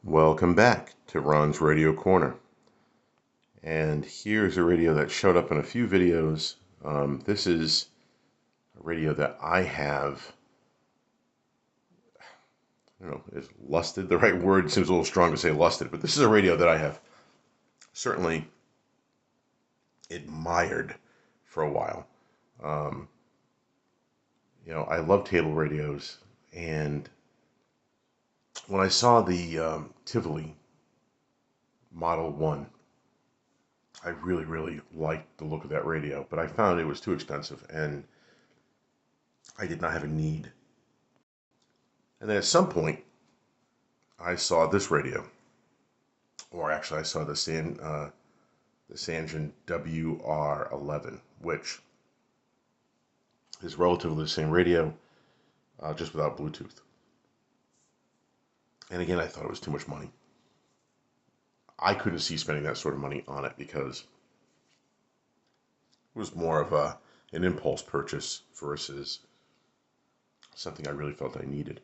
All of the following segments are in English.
Welcome back to Ron's Radio Corner. And here's a radio that showed up in a few videos. This is a radio that I have, I don't know, is lusted the right word? Seems a little strong to say lusted, but this is a radio that I have certainly admired for a while. I love table radios, and when I saw the Tivoli Model 1, I really, really liked the look of that radio, but I found it was too expensive, and I did not have a need. And then at some point, I saw this radio, or actually, I saw the Sangean WR-11, which is relatively the same radio, just without Bluetooth. And again, I thought it was too much money. I couldn't see spending that sort of money on it because it was more of an impulse purchase versus something I really felt I needed.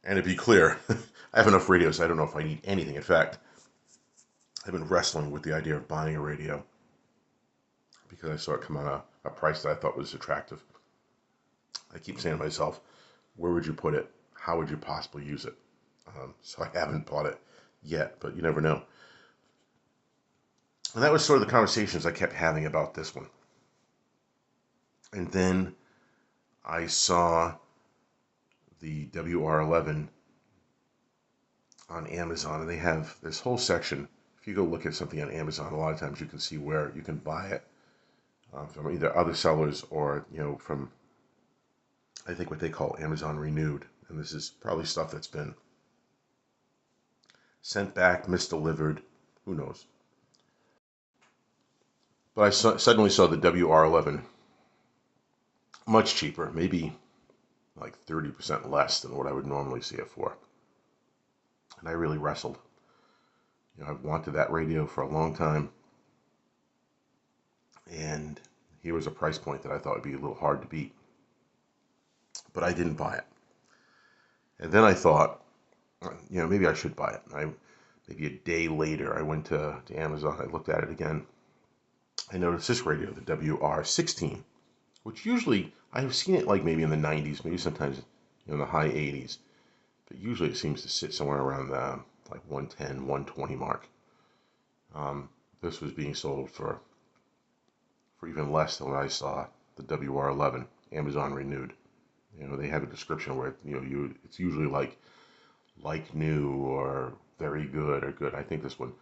And to be clear, I have enough radios, I don't know if I need anything. In fact, I've been wrestling with the idea of buying a radio because I saw it come on a price that I thought was attractive. I keep saying to myself, where would you put it? How would you possibly use it? So I haven't bought it yet, but you never know. And that was sort of the conversations I kept having about this one. And then I saw the WR-11 on Amazon, and they have this whole section. If you go look at something on Amazon, a lot of times you can see where you can buy it from either other sellers or, from, I think, what they call Amazon Renewed. And this is probably stuff that's been sent back, misdelivered, who knows. But I suddenly saw the WR-11 much cheaper, maybe like 30% less than what I would normally see it for. And I really wrestled. I've wanted that radio for a long time. And here was a price point that I thought would be a little hard to beat. But I didn't buy it. And then I thought, maybe I should buy it. Maybe a day later, I went to Amazon. I looked at it again. I noticed this radio, the WR-16, which usually, I've seen it like maybe in the 90s, maybe sometimes in the high 80s. But usually it seems to sit somewhere around the like 110, 120 mark. This was being sold for even less than what I saw the WR-11 Amazon Renewed. They have a description where it's usually like new or very good or good. I think this one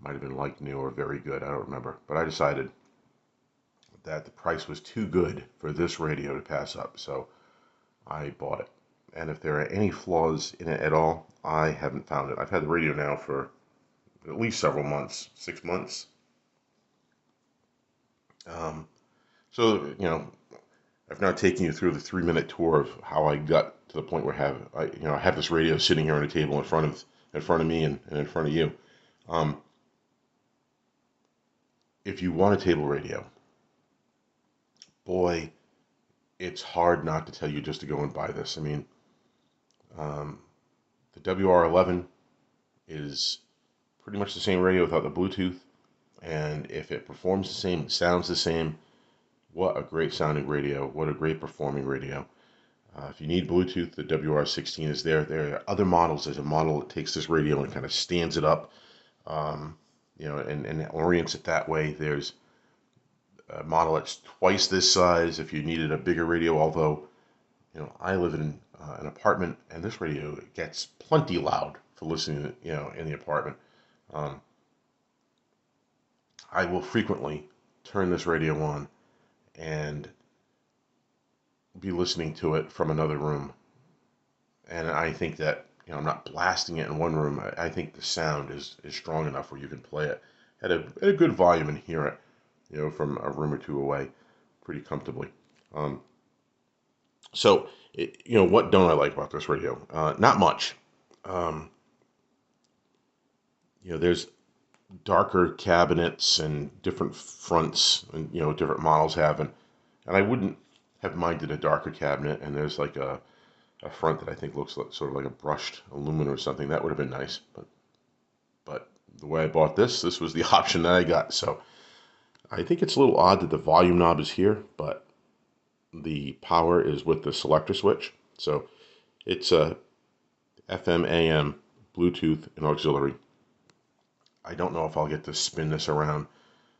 might have been like new or very good. I don't remember, but I decided that the price was too good for this radio to pass up, so I bought it. And if there are any flaws in it at all, I haven't found it. I've had the radio now for at least several months, 6 months. So, I've now taken you through the 3-minute tour of how I got to the point where I have this radio sitting here on a table in front of me and in front of you. If you want a table radio, boy, it's hard not to tell you just to go and buy this. I mean, the WR-11 is pretty much the same radio without the Bluetooth, and if it performs the same, sounds the same, what a great sounding radio, what a great performing radio. If you need Bluetooth, the WR-16 is there. There are other models. There's a model that takes this radio and kind of stands it up, and orients it that way. There's a model that's twice this size if you needed a bigger radio, although, I live in an apartment, and this radio gets plenty loud for listening, in the apartment. I will frequently turn this radio on and be listening to it from another room. And I think that, I'm not blasting it in one room. I think the sound is strong enough where you can play it at a good volume and hear it, from a room or two away pretty comfortably. So, what don't I like about this radio? Not much. There's darker cabinets and different fronts, and different models have, and I wouldn't have minded a darker cabinet. And there's like a a front that I think looks like, sort of like a brushed aluminum or something. That would have been nice, but the way I bought this was the option that I got. So I think it's a little odd that the volume knob is here, but the power is with the selector switch. So it's a FM, AM, Bluetooth, and auxiliary. I don't know if I'll get to spin this around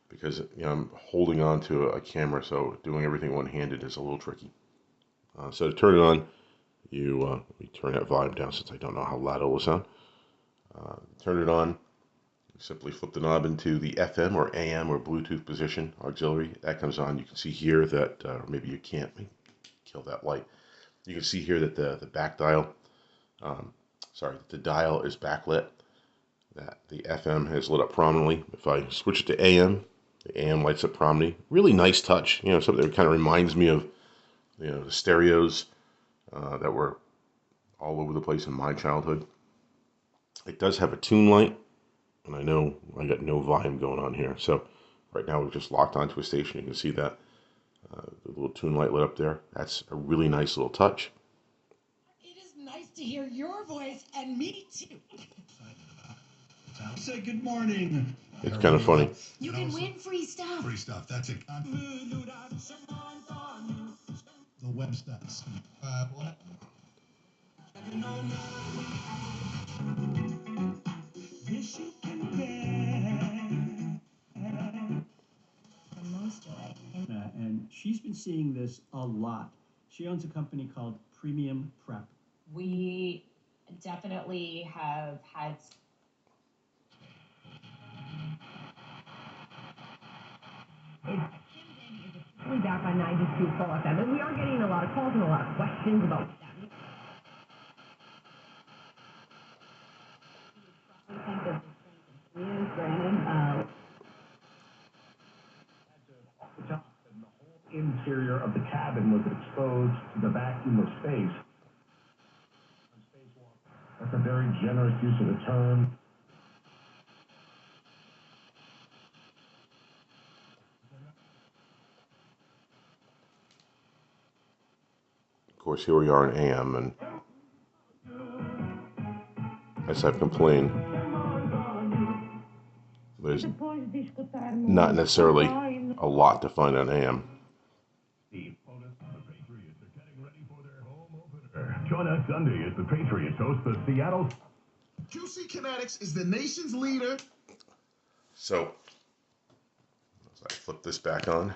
because I'm holding on to a camera, so doing everything one-handed is a little tricky. So to turn it on, let me turn that volume down since I don't know how loud it will sound. Turn it on. Simply flip the knob into the FM or AM or Bluetooth position, auxiliary. That comes on. You can see here that, or maybe you can't, kill that light. You can see here that the back dial, the dial is backlit. That the FM has lit up prominently. If I switch it to AM, the AM lights up prominently. Really nice touch. Something that kind of reminds me of, the stereos that were all over the place in my childhood. It does have a tune light. And I know I got no volume going on here. So right now we've just locked onto a station. You can see that the little tune light lit up there. That's a really nice little touch. It is nice to hear your voice and me too. Say good morning. It's kind of funny. You can win free stuff. Free stuff. That's it. The websites. Wish you can and she's been seeing this a lot. She owns a company called Premium Prep. We definitely have had We're back on 92 Full FM, and we are getting a lot of calls and a lot of questions about that. The interior of the cabin was exposed to the vacuum of space. That's a very generous use of the term. Of course, here we are in AM, and as I've complained, there's not necessarily a lot to find on AM. Join us Sunday as the Patriots host the Seattle. QC Kinetics is the nation's leader. So, as I flip this back on.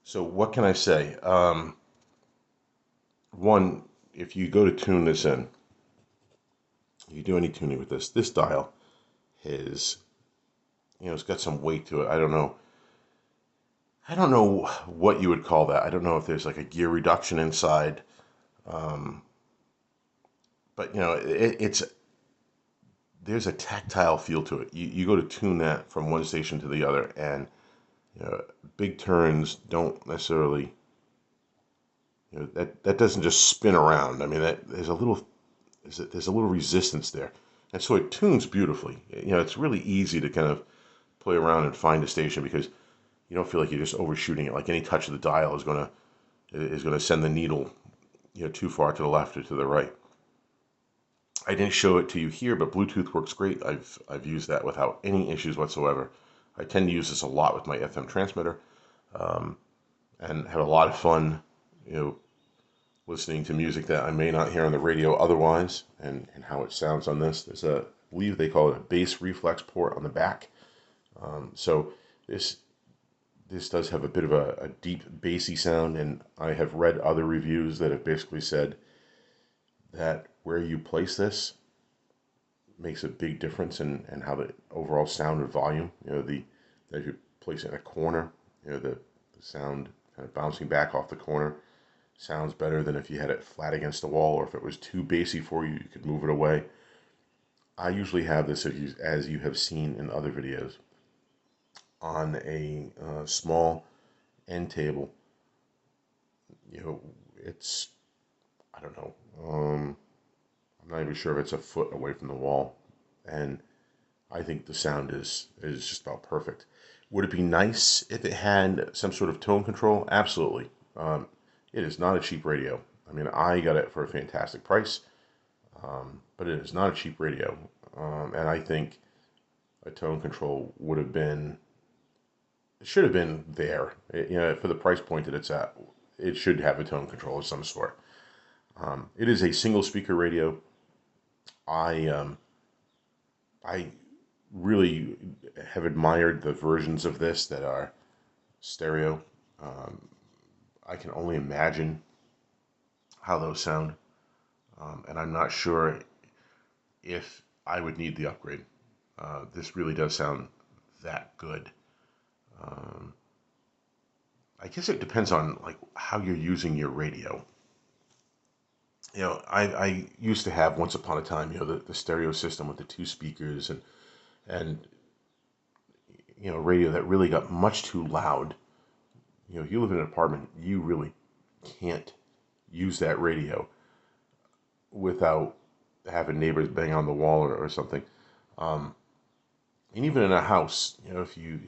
So what can I say? One, if you go to tune this in, you do any tuning with this dial is, it's got some weight to it. I don't know what you would call that. I don't know if there's like a gear reduction inside. But there's a tactile feel to it. You go to tune that from one station to the other, and big turns don't necessarily, that doesn't just spin around. I mean, there's a little resistance there, and so it tunes beautifully. It's really easy to kind of play around and find a station because you don't feel like you're just overshooting it. Like any touch of the dial is gonna send the needle, too far to the left or to the right. I didn't show it to you here, but Bluetooth works great. I've used that without any issues whatsoever. I tend to use this a lot with my FM transmitter, and have a lot of fun, listening to music that I may not hear on the radio otherwise, and how it sounds on this. There's I believe they call it a bass reflex port on the back. So this does have a bit of a deep bassy sound, and I have read other reviews that have basically said that where you place this makes a big difference in how the overall sound and volume. If you place it in a corner, the sound kind of bouncing back off the corner sounds better than if you had it flat against the wall, or if it was too bassy for you, you could move it away. I usually have this, as you have seen in other videos, on a small end table. It's, I don't know, I'm not even sure if it's a foot away from the wall, and I think the sound is just about perfect. Would it be nice if it had some sort of tone control? Absolutely. It is not a cheap radio. I mean, I got it for a fantastic price, but it is not a cheap radio. And I think a tone control would have been, it should have been there. For the price point that it's at, it should have a tone control of some sort. It is a single speaker radio. I really have admired the versions of this that are stereo. Um, I can only imagine how those sound, and I'm not sure if I would need the upgrade. This really does sound that good. Um, I guess it depends on like how you're using your radio. I used to have once upon a time, the stereo system with the two speakers and radio that really got much too loud. If you live in an apartment, you really can't use that radio without having neighbors bang on the wall or something. Um, and even in a house,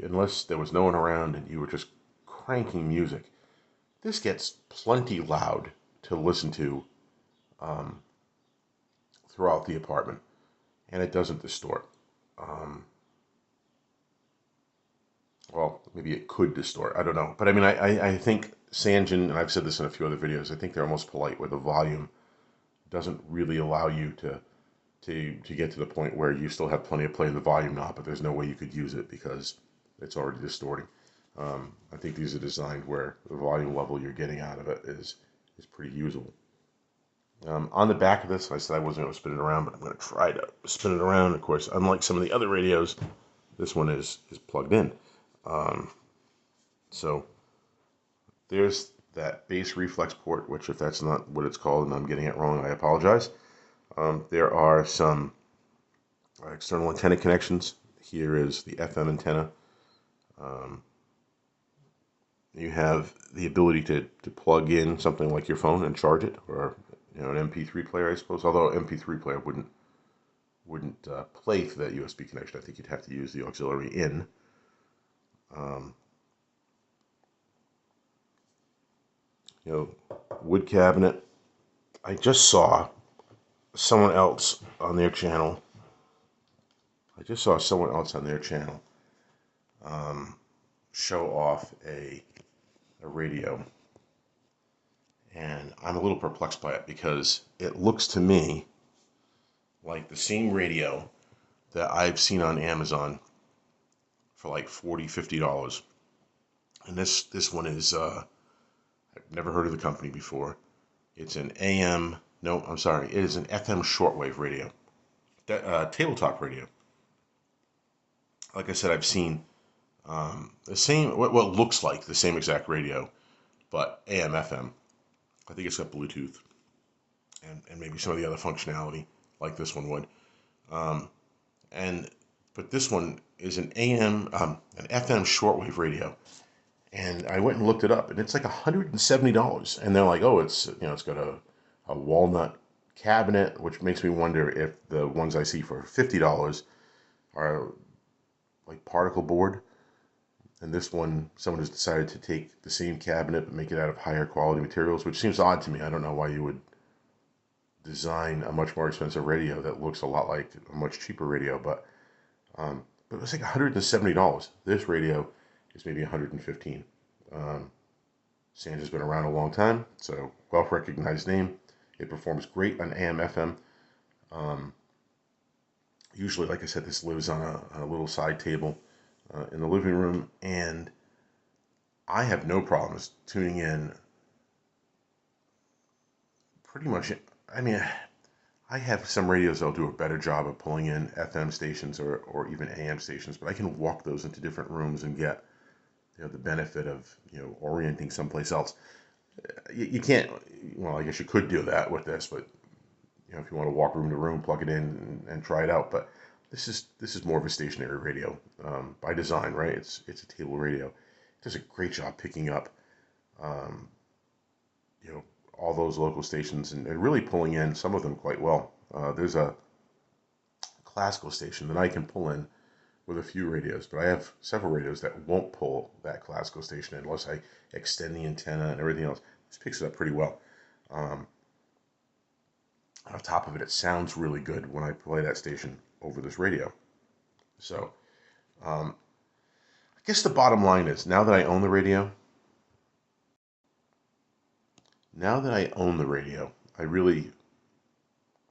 unless there was no one around and you were just cranking music, this gets plenty loud to listen to um, throughout the apartment, and it doesn't distort. Um, well, maybe it could distort. I don't know, but I mean, I think Sangean, and I've said this in a few other videos. I think they're almost polite where the volume doesn't really allow you to get to the point where you still have plenty of play in the volume knob, but there's no way you could use it because it's already distorting. I think these are designed where the volume level you're getting out of it is pretty usable. On the back of this, I said I wasn't going to spin it around, but I'm going to try to spin it around. Of course, unlike some of the other radios, this one is plugged in. Um, so there's that bass reflex port, which if that's not what it's called and I'm getting it wrong, I apologize. There are some external antenna connections. Here is the FM antenna. Um, you have the ability to plug in something like your phone and charge it, or an MP3 player, I suppose. Although MP3 player wouldn't play through that USB connection. I think you'd have to use the auxiliary in. Um, Wood cabinet. I just saw someone else on their channel. Show off a radio, and I'm a little perplexed by it because it looks to me like the same radio that I've seen on Amazon for like $40-50. And this one is I've never heard of the company before. It's an AM. No, I'm sorry. It is an FM shortwave radio, tabletop radio. Like I said, I've seen the same, what looks like the same exact radio, but AM FM. I think it's got Bluetooth and maybe some of the other functionality like this one would. Um, but this one is an FM shortwave radio. And I went and looked it up, and it's like $170. And they're like, oh, it's got a walnut cabinet, which makes me wonder if the ones I see for $50 are like particle board. And this one, someone has decided to take the same cabinet but make it out of higher quality materials, which seems odd to me. I don't know why you would design a much more expensive radio that looks a lot like a much cheaper radio, but it was like $170. This radio is maybe $115. Sangean's been around a long time, so well-recognized name. It performs great on AM, FM. Usually, like I said, this lives on a little side table in the living room, and I have no problems tuning in pretty much. I mean, I have some radios that'll do a better job of pulling in FM stations or even AM stations, but I can walk those into different rooms and get the benefit of orienting someplace else. You can't. Well, I guess you could do that with this, but if you want to walk room to room, plug it in and try it out. But this is more of a stationary radio by design, right? It's a table radio. It does a great job picking up, all those local stations and really pulling in some of them quite well. There's a classical station that I can pull in with a few radios, but I have several radios that won't pull that classical station unless I extend the antenna and everything else. This picks it up pretty well. On top of it, it sounds really good when I play that station over this radio. So, I guess the bottom line is, now that I own the radio, I really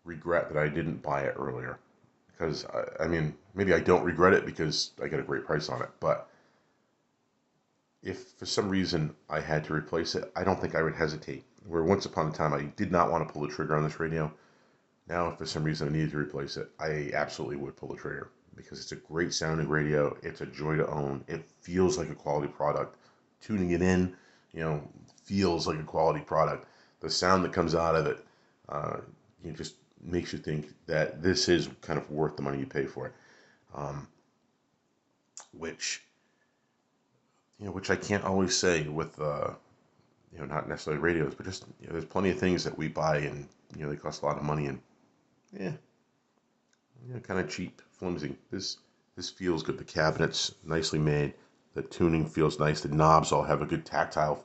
regret that I didn't buy it earlier. Because, I mean, maybe I don't regret it because I got a great price on it, but if for some reason I had to replace it, I don't think I would hesitate. Where once upon a time I did not want to pull the trigger on this radio, now if for some reason I needed to replace it, I absolutely would pull the trigger because it's a great sounding radio. It's a joy to own. It feels like a quality product. Tuning it in, feels like a quality product. The sound that comes out of it, just makes you think that this is kind of worth the money you pay for it. Which I can't always say with not necessarily radios, but just there's plenty of things that we buy and they cost a lot of money and kind of cheap, flimsy. This feels good. The cabinet's nicely made. The tuning feels nice. The knobs all have a good tactile,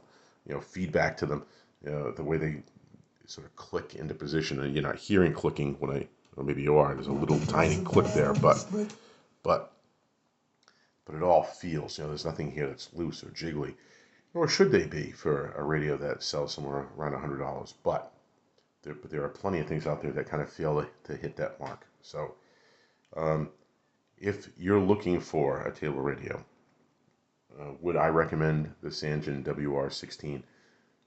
feedback to them. The way they sort of click into position, and you're not hearing clicking or maybe you are. There's a little tiny click there, but it all feels. There's nothing here that's loose or jiggly, nor should they be for a radio that sells somewhere around $100. But there are plenty of things out there that kind of fail to hit that mark. So, if you're looking for a table radio, would I recommend the Sangean WR-16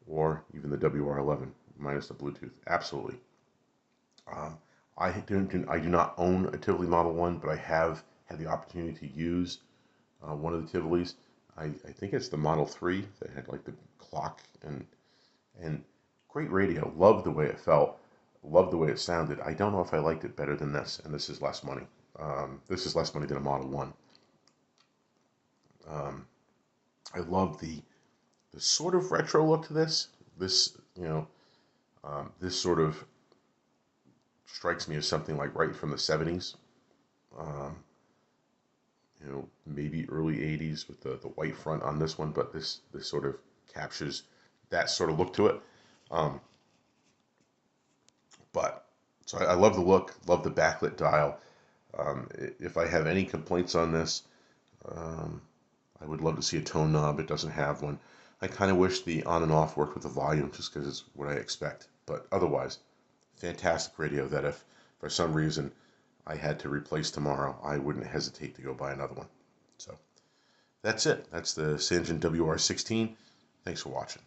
or even the WR-11 minus the Bluetooth? Absolutely. I do not own a Tivoli Model 1, but I have had the opportunity to use one of the Tivolis. I think it's the Model 3 that had like the clock and great radio. Loved the way it felt. Loved the way it sounded. I don't know if I liked it better than this, and this is less money. This is less money than a Model 1. I love the sort of retro look to this. This sort of strikes me as something like right from the 70s. Maybe early 80s with the white front on this one, but this sort of captures that sort of look to it. So I love the look, love the backlit dial. If I have any complaints on this, I would love to see a tone knob. It doesn't have one. I kind of wish the on and off worked with the volume just because it's what I expect. But otherwise, fantastic radio that if for some reason I had to replace tomorrow, I wouldn't hesitate to go buy another one. So that's it. That's the Sangean WR-16. Thanks for watching.